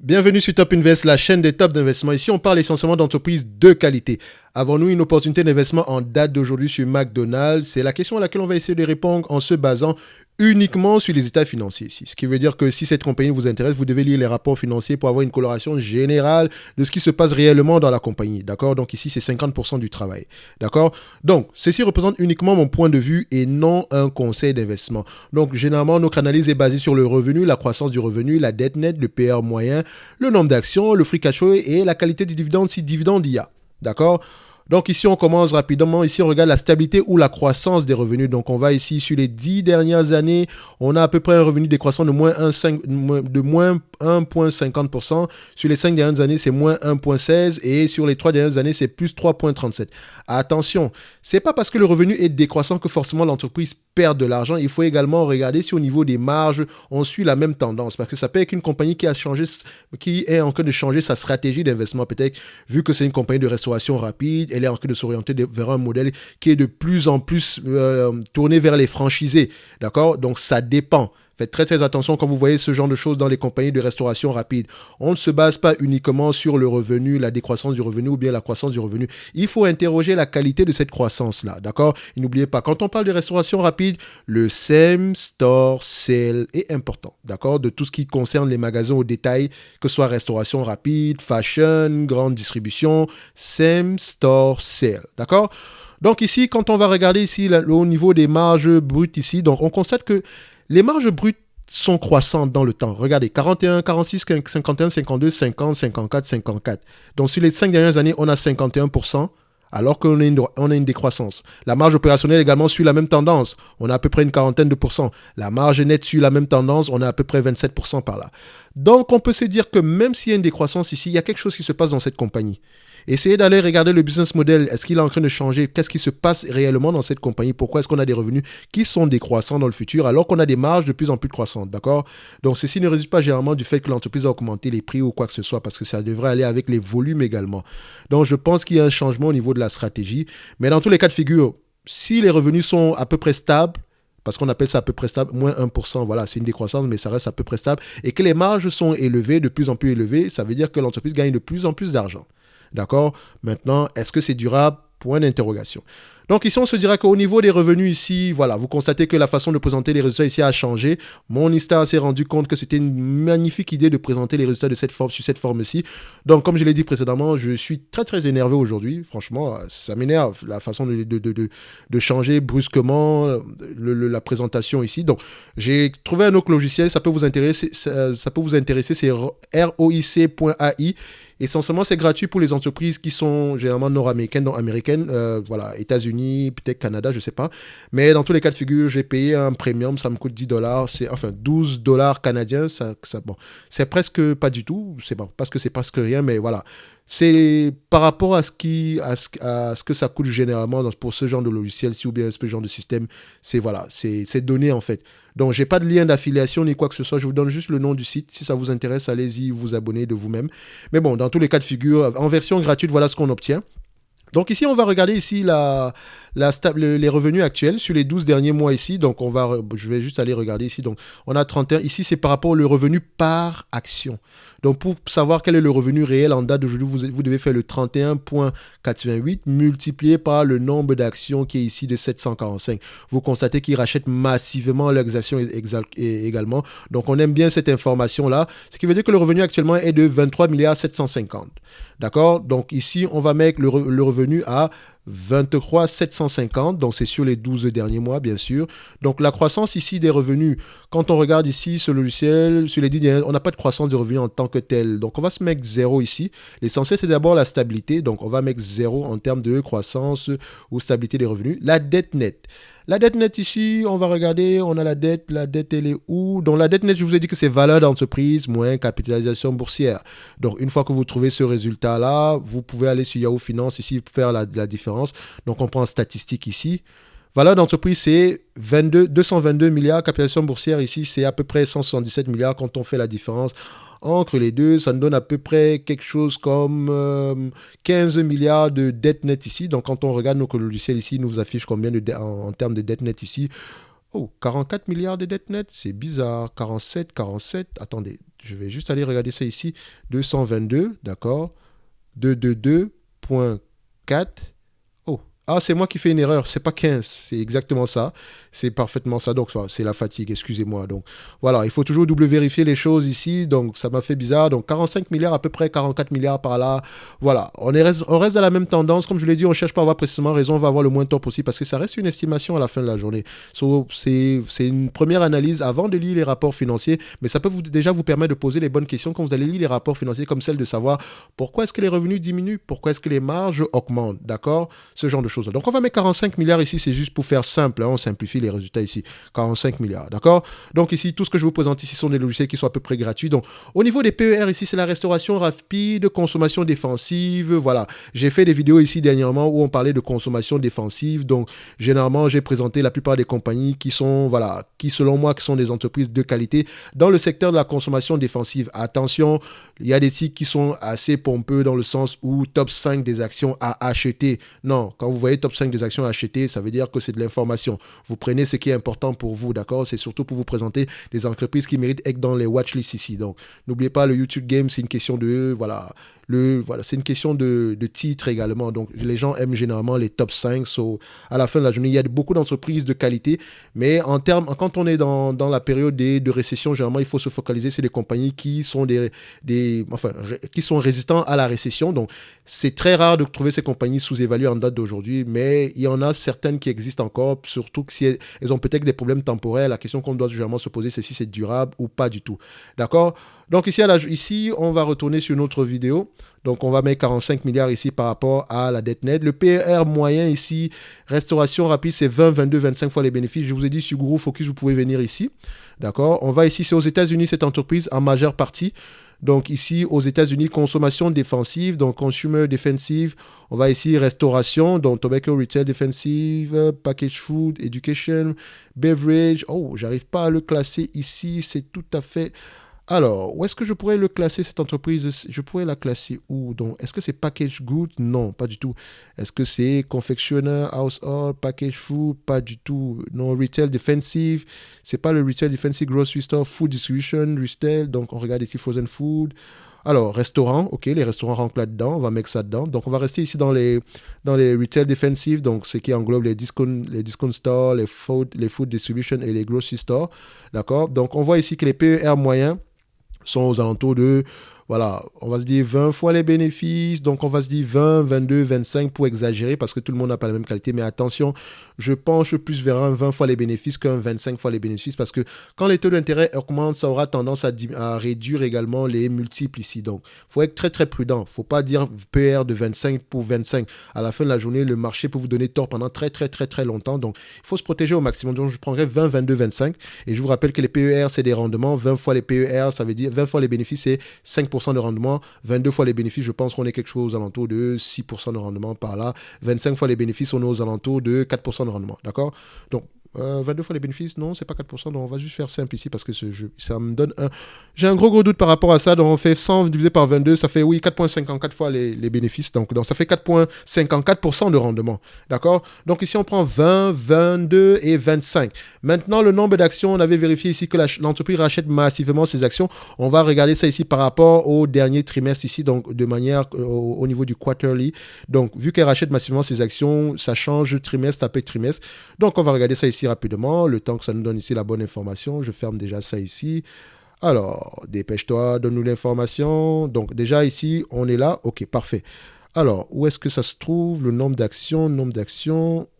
Bienvenue sur Top Invest, la chaîne des tops d'investissement. Ici, on parle essentiellement d'entreprises de qualité. Avons-nous une opportunité d'investissement en date d'aujourd'hui sur McDonald's? C'est la question à laquelle on va essayer de répondre en se basant uniquement sur les états financiers ici. Ce qui veut dire que si cette compagnie vous intéresse, vous devez lire les rapports financiers pour avoir une coloration générale de ce qui se passe réellement dans la compagnie. D'accord? Donc ici, c'est 50% du travail. D'accord? Donc, ceci représente uniquement mon point de vue et non un conseil d'investissement. Donc, généralement, notre analyse est basée sur le revenu, la croissance du revenu, la dette nette, le PR moyen, le nombre d'actions, le free cash flow et la qualité du dividende si dividende il y a. D'accord? Donc ici, on commence rapidement. Ici, on regarde la stabilité ou la croissance des revenus. Donc, on va ici sur les 10 dernières années. On a à peu près un revenu décroissant de moins 1,50%. Sur les 5 dernières années, c'est moins 1,16%. Et sur les 3 dernières années, c'est plus 3,37%. Attention, c'est pas parce que le revenu est décroissant que forcément l'entreprise perd de l'argent. Il faut également regarder si au niveau des marges, on suit la même tendance. Parce que ça peut être une compagnie qui est en train de changer sa stratégie d'investissement. Peut-être, vu que c'est une compagnie de restauration rapide, elle est en train de s'orienter vers un modèle qui est de plus en plus tourné vers les franchisés. D'accord? Donc, ça dépend. Faites très très attention quand vous voyez ce genre de choses dans les compagnies de restauration rapide. On ne se base pas uniquement sur le revenu, la décroissance du revenu ou bien la croissance du revenu. Il faut interroger la qualité de cette croissance-là, d'accord? Et n'oubliez pas, quand on parle de restauration rapide, le same store sale est important, d'accord? De tout ce qui concerne les magasins au détail, que ce soit restauration rapide, fashion, grande distribution, same store sale, d'accord? Donc ici, quand on va regarder ici au niveau des marges brutes ici, donc on constate que les marges brutes sont croissantes dans le temps. Regardez, 41, 46, 51, 52, 50, 54, 54. Donc, sur les 5 dernières années, on a 51%, alors qu'on a une décroissance. La marge opérationnelle également suit la même tendance. On a à peu près une quarantaine de pourcents. La marge nette suit la même tendance. On a à peu près 27% par là. Donc, on peut se dire que même s'il y a une décroissance ici, il y a quelque chose qui se passe dans cette compagnie. Essayez d'aller regarder le business model. Est-ce qu'il est en train de changer? Qu'est-ce qui se passe réellement dans cette compagnie? Pourquoi est-ce qu'on a des revenus qui sont décroissants dans le futur alors qu'on a des marges de plus en plus croissantes? D'accord? Donc, ceci ne résulte pas généralement du fait que l'entreprise a augmenté les prix ou quoi que ce soit parce que ça devrait aller avec les volumes également. Donc, je pense qu'il y a un changement au niveau de la stratégie. Mais dans tous les cas de figure, si les revenus sont à peu près stables, parce qu'on appelle ça à peu près stable, moins 1%, voilà, c'est une décroissance, mais ça reste à peu près stable, et que les marges sont élevées, de plus en plus élevées, ça veut dire que l'entreprise gagne de plus en plus d'argent. D'accord? Maintenant, est-ce que c'est durable? Point d'interrogation. Donc ici, on se dira qu'au niveau des revenus ici, voilà, vous constatez que la façon de présenter les résultats ici a changé. Mon Insta s'est rendu compte que c'était une magnifique idée de présenter les résultats de cette forme, sur cette forme-ci. Donc, comme je l'ai dit précédemment, je suis très très énervé aujourd'hui. Franchement, ça m'énerve la façon de changer brusquement la présentation ici. Donc, j'ai trouvé un autre logiciel, ça peut vous intéresser, c'est ROIC.ai. Essentiellement, c'est gratuit pour les entreprises qui sont généralement nord-américaines, donc américaines, voilà, États-Unis, peut-être Canada, je ne sais pas. Mais dans tous les cas de figure, j'ai payé un premium, ça me coûte $10, enfin $12 canadiens, bon, c'est presque pas du tout, c'est bon, parce que c'est presque rien, mais voilà. C'est par rapport à ce que ça coûte généralement pour ce genre de logiciel, ou bien ce genre de système, c'est donné en fait. Donc, je n'ai pas de lien d'affiliation ni quoi que ce soit. Je vous donne juste le nom du site. Si ça vous intéresse, allez-y, vous abonnez de vous-même. Mais bon, dans tous les cas de figure, en version gratuite, voilà ce qu'on obtient. Donc ici, on va regarder ici les revenus actuels sur les 12 derniers mois ici. Donc, je vais juste aller regarder ici. Donc, on a 31. Ici, c'est par rapport au revenu par action. Donc, pour savoir quel est le revenu réel en date d'aujourd'hui, vous devez faire le 31,88 multiplié par le nombre d'actions qui est ici de 745. Vous constatez qu'ils rachètent massivement leurs actions également. Donc, on aime bien cette information-là. Ce qui veut dire que le revenu actuellement est de 23 750. D'accord? Donc, ici, on va mettre le revenu à 23 750, donc c'est sur les 12 derniers mois, bien sûr. Donc, la croissance ici des revenus, quand on regarde ici ce logiciel, sur les 10 derniers, on n'a pas de croissance des revenus en tant que tel. Donc, on va se mettre 0 ici. L'essentiel, c'est d'abord la stabilité. Donc, on va mettre 0 en termes de croissance ou stabilité des revenus. La dette nette. La dette nette ici, on va regarder, on a la dette elle est où? Donc la dette nette, je vous ai dit que c'est valeur d'entreprise moins capitalisation boursière. Donc une fois que vous trouvez ce résultat-là, vous pouvez aller sur Yahoo Finance ici pour faire la différence. Donc on prend statistique ici. Valeur d'entreprise, c'est 222 milliards. Capitalisation boursière ici, c'est à peu près 177 milliards quand on fait la différence. Entre les deux, ça nous donne à peu près quelque chose comme 15 milliards de dette nette ici. Donc, quand on regarde notre logiciel ici, il nous affiche combien en termes de dette nette ici. Oh, 44 milliards de dette nette, c'est bizarre. 47, attendez, je vais juste aller regarder ça ici. 222, d'accord. 222.4. Oh, ah, c'est moi qui fais une erreur. C'est pas 15, c'est exactement ça. C'est parfaitement ça. Donc, c'est la fatigue, excusez-moi. Donc, voilà, il faut toujours double vérifier les choses ici. Donc, ça m'a fait bizarre. Donc, 45 milliards à peu près, 44 milliards par là. Voilà, on reste dans la même tendance. Comme je l'ai dit, on ne cherche pas à avoir précisément raison. On va avoir le moins de temps possible parce que ça reste une estimation à la fin de la journée. So, c'est une première analyse avant de lire les rapports financiers. Mais ça peut déjà vous permettre de poser les bonnes questions quand vous allez lire les rapports financiers, comme celle de savoir pourquoi est-ce que les revenus diminuent, pourquoi est-ce que les marges augmentent. D'accord? Ce genre de choses. Donc, on va mettre 45 milliards ici. C'est juste pour faire simple. Hein, on simplifie les résultats ici. 45 milliards, d'accord? Donc ici, tout ce que je vous présente ici sont des logiciels qui sont à peu près gratuits. Donc, au niveau des PER, ici, c'est la restauration rapide, consommation défensive. Voilà, j'ai fait des vidéos ici dernièrement où on parlait de consommation défensive. Donc, généralement, j'ai présenté la plupart des compagnies qui sont, voilà, qui selon moi, qui sont des entreprises de qualité dans le secteur de la consommation défensive. Attention, il y a des sites qui sont assez pompeux dans le sens où top 5 des actions à acheter. Non, quand vous voyez top 5 des actions à acheter, ça veut dire que c'est de l'information. Vous prenez ce qui est important pour vous, d'accord? C'est surtout pour vous présenter des entreprises qui méritent d'être dans les watchlists ici. Donc, n'oubliez pas, le YouTube Game, c'est une question de, voilà, c'est une question de titre également. Donc, les gens aiment généralement les top 5. So, à la fin de la journée, il y a beaucoup d'entreprises de qualité. Mais quand on est dans la période de récession, généralement, il faut se focaliser sur des compagnies qui sont, qui sont résistants à la récession. Donc, c'est très rare de trouver ces compagnies sous-évaluées en date d'aujourd'hui. Mais il y en a certaines qui existent encore, surtout si elles ont peut-être des problèmes temporaires. La question qu'on doit généralement se poser, c'est si c'est durable ou pas du tout. D'accord? Donc ici, on va retourner sur notre vidéo. Donc, on va mettre 45 milliards ici par rapport à la dette nette. Le PER moyen ici, restauration rapide, c'est 20, 22, 25 fois les bénéfices. Je vous ai dit, sur Guru Focus, vous pouvez venir ici. D'accord? On va ici, c'est aux États-Unis, cette entreprise, en majeure partie. Donc, ici, aux États-Unis, consommation défensive, donc consumer defensive. On va ici, restauration, donc tobacco retail defensive, package food, education, beverage. Oh, j'arrive pas à le classer ici, c'est tout à fait... Alors, où est-ce que je pourrais le classer, cette entreprise? Je pourrais la classer où? Donc, est-ce que c'est package good? Non, pas du tout. Est-ce que c'est confectioner, household, package food? Pas du tout. Non, retail defensive. C'est pas le retail defensive, grocery store, food distribution, retail. Donc, on regarde ici frozen food. Alors, restaurant, ok, les restaurants rentrent là-dedans, on va mettre ça dedans. Donc, on va rester ici dans les retail defensive, donc ce qui englobe les discount stores, les food distribution et les grocery stores. D'accord? Donc, on voit ici que les PER moyens sont aux alentours de, voilà, on va se dire 20 fois les bénéfices, donc on va se dire 20, 22, 25 pour exagérer parce que tout le monde n'a pas la même qualité, mais attention, je penche plus vers un 20 fois les bénéfices qu'un 25 fois les bénéfices parce que quand les taux d'intérêt augmentent, ça aura tendance à réduire également les multiples ici. Donc, il faut être très très prudent. Il ne faut pas dire PR de 25 pour 25. À la fin de la journée, le marché peut vous donner tort pendant très très très très longtemps. Donc, il faut se protéger au maximum. Donc, je prendrais 20, 22, 25. Et je vous rappelle que les PER, c'est des rendements. 20 fois les PER, ça veut dire 20 fois les bénéfices, c'est 5% de rendement. 22 fois les bénéfices, je pense qu'on est quelque chose aux alentours de 6% de rendement par là. 25 fois les bénéfices, on est aux alentours de 4% de rendement. D'accord? Donc, 22 fois les bénéfices, non, c'est pas 4%, donc on va juste faire simple ici parce que ça me donne un... J'ai un gros doute par rapport à ça, donc on fait 100 divisé par 22, ça fait, oui, 4,54 fois les bénéfices, donc ça fait 4,54% de rendement, d'accord? Donc ici, on prend 20, 22 et 25. Maintenant, le nombre d'actions, on avait vérifié ici que l'entreprise rachète massivement ses actions. On va regarder ça ici par rapport au dernier trimestre ici, donc de manière au niveau du quarterly. Donc, vu qu'elle rachète massivement ses actions, ça change trimestre après trimestre. Donc, on va regarder ça ici rapidement, le temps que ça nous donne ici la bonne information. Je ferme déjà ça ici. Alors, dépêche-toi, donne-nous l'information. Donc, déjà ici, on est là. OK, parfait. Alors, où est-ce que ça se trouve? Le nombre d'actions,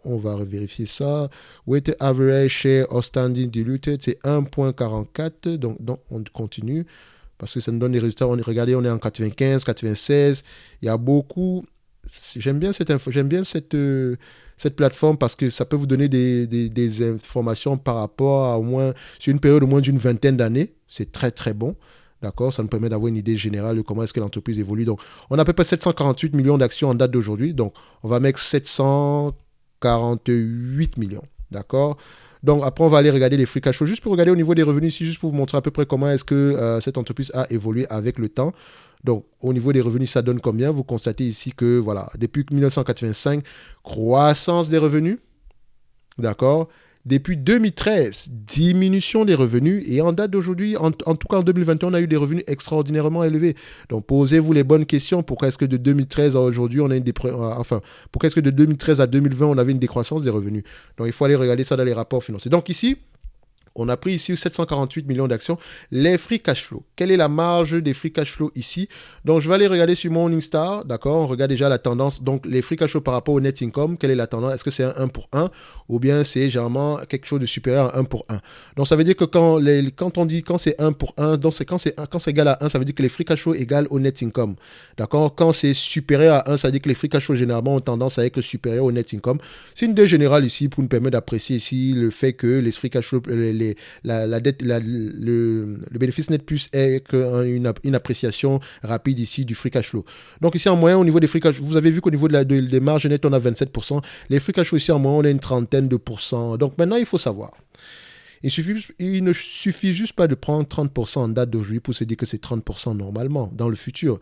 on va vérifier ça. Weighted average share outstanding diluted, c'est 1,44. Donc, on continue parce que ça nous donne des résultats. Regardez, on est en 95, 96. Il y a beaucoup... J'aime bien cette info, j'aime bien cette plateforme parce que ça peut vous donner des informations par rapport à au moins, sur une période au moins d'une vingtaine d'années. C'est très, très bon. D'accord? Ça nous permet d'avoir une idée générale de comment est-ce que l'entreprise évolue. Donc, on a à peu près 748 millions d'actions en date d'aujourd'hui. Donc, on va mettre 748 millions. D'accord? Donc, après, on va aller regarder les free cash flow. Juste pour regarder au niveau des revenus ici, juste pour vous montrer à peu près comment est-ce que cette entreprise a évolué avec le temps. Donc, au niveau des revenus, ça donne combien? Vous constatez ici que, voilà, depuis 1985, croissance des revenus. D'accord? depuis 2013, diminution des revenus. Et en date d'aujourd'hui, en tout cas en 2021, on a eu des revenus extraordinairement élevés. Donc, posez-vous les bonnes questions. Pourquoi est-ce que de 2013 à aujourd'hui, on a pourquoi est-ce que de 2013 à 2020, on avait une décroissance des revenus? Donc, il faut aller regarder ça dans les rapports financiers. Donc, ici, on a pris ici 748 millions d'actions. Les free cash flow. Quelle est la marge des free cash flow ici? Donc, je vais aller regarder sur Morningstar. D'accord? On regarde déjà la tendance. Donc, les free cash flow par rapport au net income. Quelle est la tendance? Est-ce que c'est un 1 pour 1 ou bien c'est généralement quelque chose de supérieur à 1 pour 1? Donc, ça veut dire que quand on dit quand c'est 1 pour 1, donc quand c'est égal à 1, ça veut dire que les free cash flow égale au net income. D'accord? Quand c'est supérieur à 1, ça veut dire que les free cash flow généralement ont tendance à être supérieurs au net income. C'est une idée générale ici pour nous permettre d'apprécier ici le fait que les free cash flow, la dette, le bénéfice net plus est une appréciation rapide ici du free cash flow. Donc ici en moyenne au niveau des free cash flow, vous avez vu qu'au niveau des marges nettes on a 27%. Les free cash flow ici en moyenne on a une trentaine de pourcents. Donc maintenant il faut savoir. Il ne suffit juste pas de prendre 30% en date d'aujourd'hui pour se dire que c'est 30% normalement dans le futur.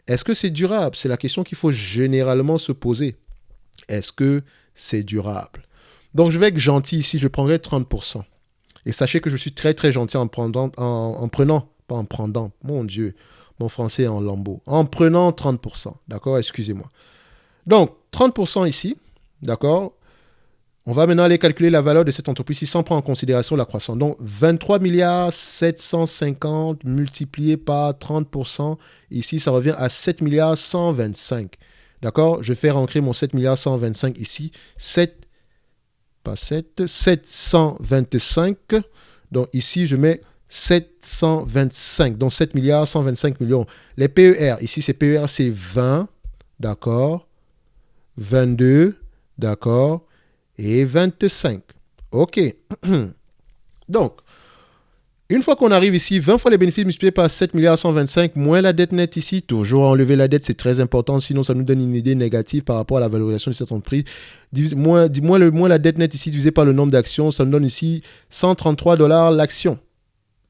Est-ce que c'est durable? C'est la question qu'il faut généralement se poser. Est-ce que c'est durable? Donc je vais être gentil ici, je prendrai 30%. Et sachez que je suis très très gentil en prenant, mon Dieu, mon français est en lambeaux, en prenant 30%, d'accord, excusez-moi. Donc, 30% ici, d'accord, on va maintenant aller calculer la valeur de cette entreprise sans prendre en considération la croissance. Donc, 23 milliards 750 multiplié par 30%, ici, ça revient à 7 milliards 125, d'accord, je fais rentrer mon 7 milliards 125 ici, 725. Donc ici, je mets 725. Donc 7 milliards 125 millions. Les PER, ici, c'est PER, c'est 20. D'accord. 22. D'accord. Et 25. OK. Donc, une fois qu'on arrive ici, 20 fois les bénéfices multipliés par 7 milliards 125, moins la dette nette ici. Toujours enlever la dette, c'est très important. Sinon, ça nous donne une idée négative par rapport à la valorisation de cette entreprise. Moins la dette nette ici divisé par le nombre d'actions, ça nous donne ici 133 $ l'action.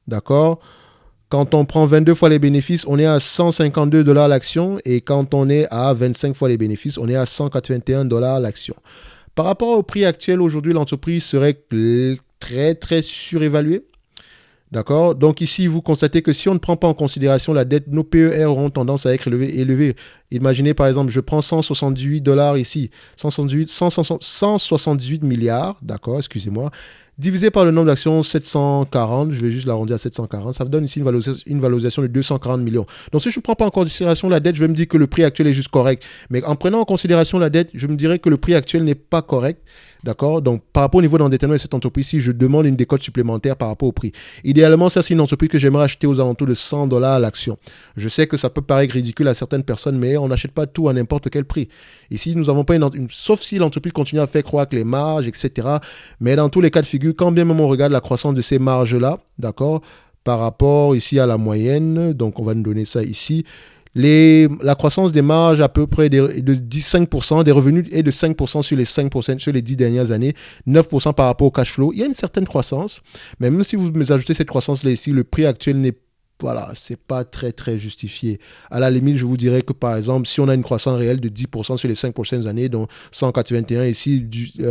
D'accord? Quand on prend 22 fois les bénéfices, on est à 152 $ l'action. Et quand on est à 25 fois les bénéfices, on est à 181 $ l'action. Par rapport au prix actuel, aujourd'hui, l'entreprise serait très, très surévaluée. D'accord? Donc ici, vous constatez que si on ne prend pas en considération la dette, nos PER auront tendance à être élevés. Imaginez par exemple, je prends 178 $ ici, 178 milliards, d'accord, excusez-moi, divisé par le nombre d'actions 740, je vais juste l'arrondir à 740, ça me donne ici une valorisation de 240 millions. Donc si je ne prends pas en considération la dette, je vais me dire que le prix actuel est juste correct. Mais en prenant en considération la dette, je me dirais que le prix actuel n'est pas correct. D'accord? Donc, par rapport au niveau d'endettement de cette entreprise-ci, je demande une décote supplémentaire par rapport au prix. Idéalement, ça, c'est une entreprise que j'aimerais acheter aux alentours de 100 $ à l'action. Je sais que ça peut paraître ridicule à certaines personnes, mais on n'achète pas tout à n'importe quel prix. Ici, nous n'avons pas sauf si l'entreprise continue à faire croître les marges, etc. Mais dans tous les cas de figure, quand bien même on regarde la croissance de ces marges-là, d'accord, par rapport ici à la moyenne, donc on va nous donner ça ici, la croissance des marges à peu près de 5%, des revenus est de 5% sur les 5% sur les 10 dernières années, 9% par rapport au cash flow. Il y a une certaine croissance, mais même si vous ajoutez cette croissance-là ici, le prix actuel c'est pas très très justifié. À la limite, je vous dirais que par exemple, si on a une croissance réelle de 10% sur les 5 prochaines années, donc 181 ici,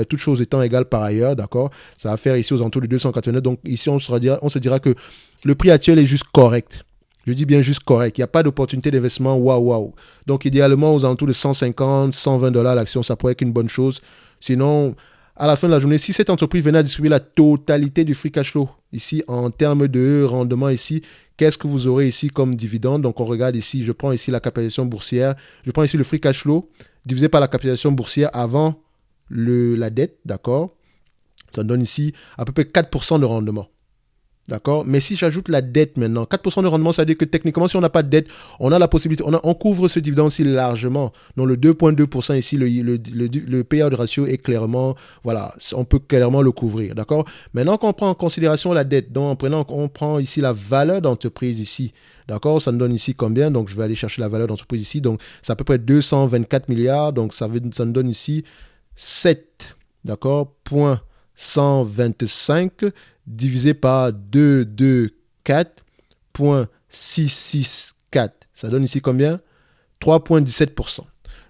toutes choses étant égales par ailleurs, d'accord, ça va faire ici aux alentours de 289. Donc ici, on se dira que le prix actuel est juste correct. Je dis bien juste correct. Il n'y a pas d'opportunité d'investissement. Waouh. Donc, idéalement, aux alentours de 150, 120 $ l'action, ça pourrait être une bonne chose. Sinon, à la fin de la journée, si cette entreprise venait à distribuer la totalité du free cash flow, ici, en termes de rendement, ici, qu'est-ce que vous aurez ici comme dividende? Donc, on regarde ici, je prends ici la capitalisation boursière. Je prends ici le free cash flow divisé par la capitalisation boursière avant la dette, d'accord? Ça donne ici à peu près 4% de rendement. D'accord? Mais si j'ajoute la dette maintenant, 4% de rendement, ça veut dire que techniquement, si on n'a pas de dette, on a la possibilité, on couvre ce dividende-ci largement. Donc le 2,2% ici, le payout ratio est clairement, voilà, on peut clairement le couvrir. D'accord? Maintenant qu'on prend en considération la dette, donc on prend ici la valeur d'entreprise ici. D'accord? Ça nous donne ici combien? Donc je vais aller chercher la valeur d'entreprise ici. Donc c'est à peu près 224 milliards. Donc ça nous donne ici 7, d'accord? Point 125 divisé par 224.664. Ça donne ici combien? 3,17%.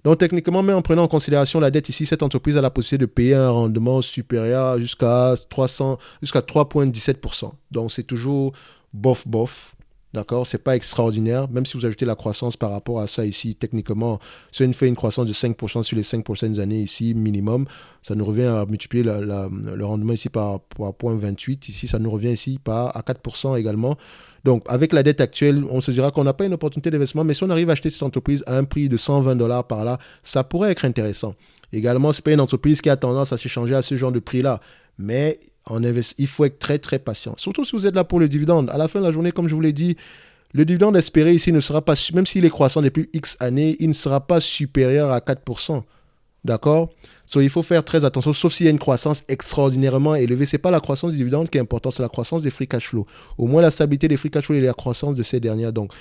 Donc techniquement, mais en prenant en considération la dette ici, cette entreprise a la possibilité de payer un rendement supérieur jusqu'à 3,17%. Donc c'est toujours bof bof. D'accord, c'est pas extraordinaire, même si vous ajoutez la croissance par rapport à ça ici, techniquement, si on fait une croissance de 5% sur les 5 prochaines années ici, minimum, ça nous revient à multiplier le rendement ici par 0,28, ici ça nous revient ici à 4% également. Donc avec la dette actuelle, on se dira qu'on n'a pas une opportunité d'investissement, mais si on arrive à acheter cette entreprise à un prix de 120 $ par là, ça pourrait être intéressant. Également, ce n'est pas une entreprise qui a tendance à s'échanger à ce genre de prix-là, mais il faut être très très patient. Surtout si vous êtes là pour le dividende. À la fin de la journée, comme je vous l'ai dit, le dividende espéré ici ne sera pas, même s'il est croissant depuis X années, il ne sera pas supérieur à 4%. D'accord? So, il faut faire très attention, sauf s'il y a une croissance extraordinairement élevée. Ce n'est pas la croissance du dividende qui est importante, c'est la croissance des free cash flow. Au moins la stabilité des free cash flow et la croissance de ces dernières. Donc,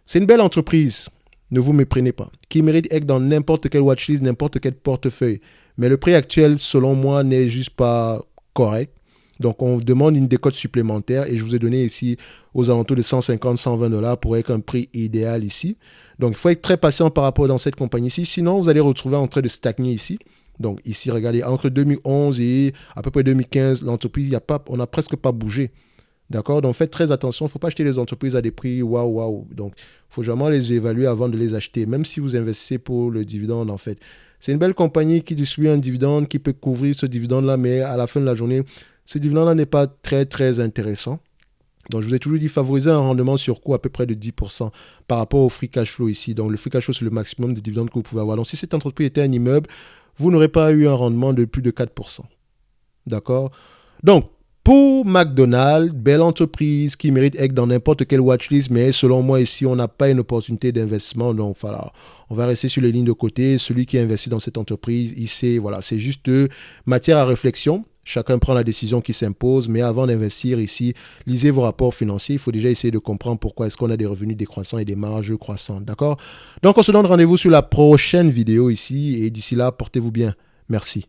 c'est une belle entreprise. Ne vous méprenez pas. Qui mérite d'être dans n'importe quelle watchlist, n'importe quel portefeuille. Mais le prix actuel, selon moi, n'est juste pas correct. Donc, on demande une décote supplémentaire et je vous ai donné ici aux alentours de 150-120 $ pour être un prix idéal ici. Donc, il faut être très patient par rapport dans cette compagnie-ci. Sinon, vous allez retrouver en train de stagner ici. Donc, ici, regardez, entre 2011 et à peu près 2015, l'entreprise, on n'a presque pas bougé. D'accord? Donc, faites très attention. Il ne faut pas acheter les entreprises à des prix waouh. Donc, il faut vraiment les évaluer avant de les acheter, même si vous investissez pour le dividende, en fait. C'est une belle compagnie qui distribue un dividende, qui peut couvrir ce dividende-là, mais à la fin de la journée, ce dividende-là n'est pas très, très intéressant. Donc, je vous ai toujours dit favoriser un rendement sur coût à peu près de 10% par rapport au free cash flow ici. Donc, le free cash flow, c'est le maximum de dividendes que vous pouvez avoir. Donc, si cette entreprise était un immeuble, vous n'aurez pas eu un rendement de plus de 4%. D'accord? Donc, pour McDonald's, belle entreprise qui mérite d'être dans n'importe quelle watchlist, mais selon moi ici, on n'a pas une opportunité d'investissement. Donc voilà, on va rester sur les lignes de côté. Celui qui a investi dans cette entreprise, il sait, voilà, c'est juste matière à réflexion. Chacun prend la décision qui s'impose, mais avant d'investir ici, lisez vos rapports financiers. Il faut déjà essayer de comprendre pourquoi est-ce qu'on a des revenus décroissants et des marges croissantes. D'accord? Donc, on se donne rendez-vous sur la prochaine vidéo ici et d'ici là, portez-vous bien. Merci.